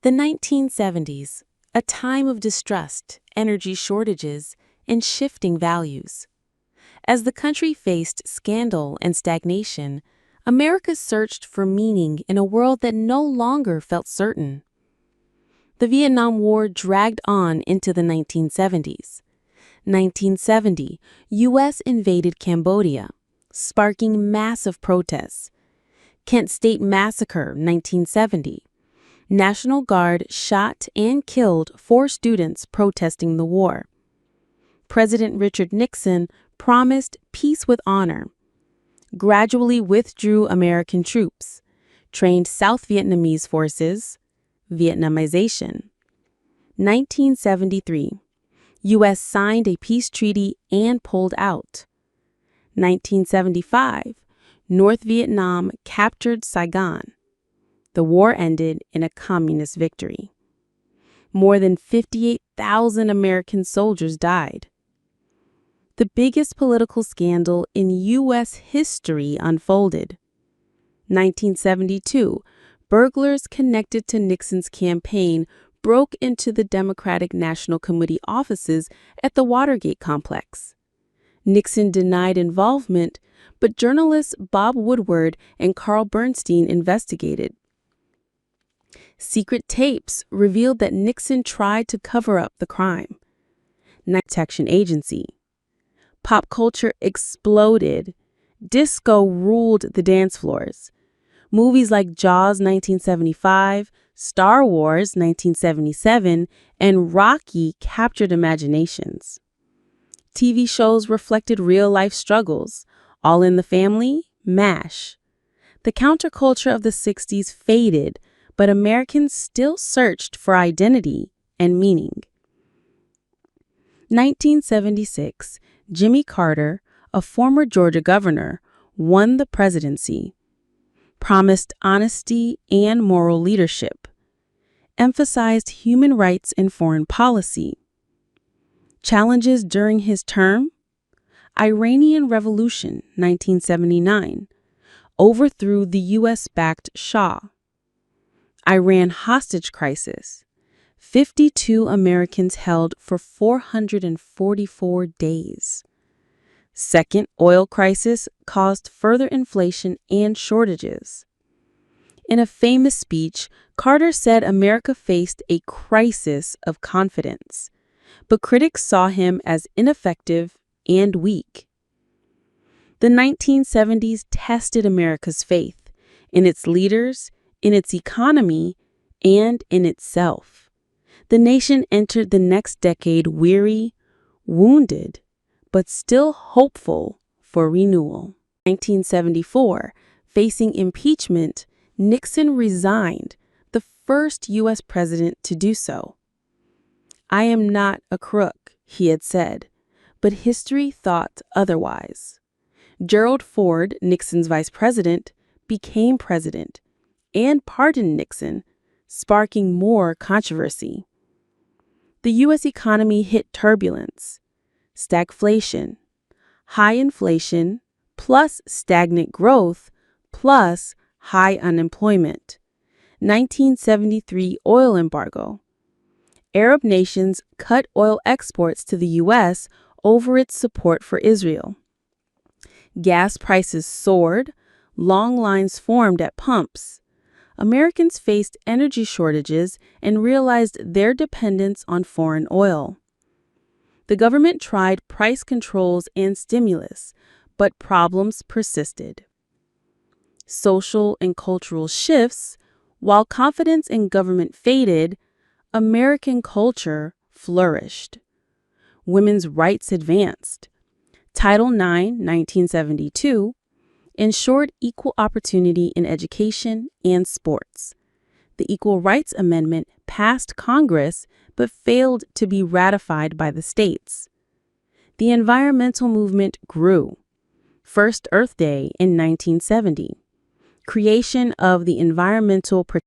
The 1970s, a time of distrust, energy shortages, and shifting values. As the country faced scandal and stagnation, America searched for meaning in a world that no longer felt certain. The Vietnam War dragged on into the 1970s. 1970, U.S. invaded Cambodia, sparking massive protests. Kent State Massacre, 1970. National Guard shot and killed 4 students protesting the war. President Richard Nixon promised peace with honor, gradually withdrew American troops, trained South Vietnamese forces, Vietnamization. 1973, U.S. signed a peace treaty and pulled out. 1975, North Vietnam captured Saigon. The war ended in a communist victory. More than 58,000 American soldiers died. The biggest political scandal in U.S. history unfolded. 1972, burglars connected to Nixon's campaign broke into the Democratic National Committee offices at the Watergate complex. Nixon denied involvement, but journalists Bob Woodward and Carl Bernstein investigated. Secret tapes revealed that Nixon tried to cover up the crime. Protection Agency. Pop culture exploded. Disco ruled the dance floors. Movies like Jaws 1975, Star Wars 1977, and Rocky captured imaginations. TV shows reflected real-life struggles. All in the Family, MASH. The counterculture of the 60s faded, but Americans still searched for identity and meaning. 1976, Jimmy Carter, a former Georgia governor, won the presidency, promised honesty and moral leadership, emphasized human rights in foreign policy. Challenges during his term: Iranian Revolution, 1979, overthrew the U.S.-backed Shah. Iran hostage crisis, 52 Americans held for 444 days. Second oil crisis caused further inflation and shortages. In a famous speech, Carter said America faced a crisis of confidence, but critics saw him as ineffective and weak. The 1970s tested America's faith in its leaders, in its economy, and in itself. The nation entered the next decade weary, wounded, but still hopeful for renewal. 1974, facing impeachment, Nixon resigned, the first U.S. president to do so. "I am not a crook," he had said, but history thought otherwise. Gerald Ford, Nixon's vice president, became president and pardoned Nixon, sparking more controversy. The U.S. economy hit turbulence, stagflation, high inflation, plus stagnant growth, plus high unemployment. 1973 oil embargo. Arab nations cut oil exports to the U.S. over its support for Israel. Gas prices soared, long lines formed at pumps. Americans faced energy shortages and realized their dependence on foreign oil. The government tried price controls and stimulus, but problems persisted. Social and cultural shifts. While confidence in government faded, American culture flourished. Women's rights advanced. Title IX, 1972, ensured equal opportunity in education and sports. The Equal Rights Amendment passed Congress but failed to be ratified by the states. The environmental movement grew. First Earth Day in 1970. Creation of the Environmental Protection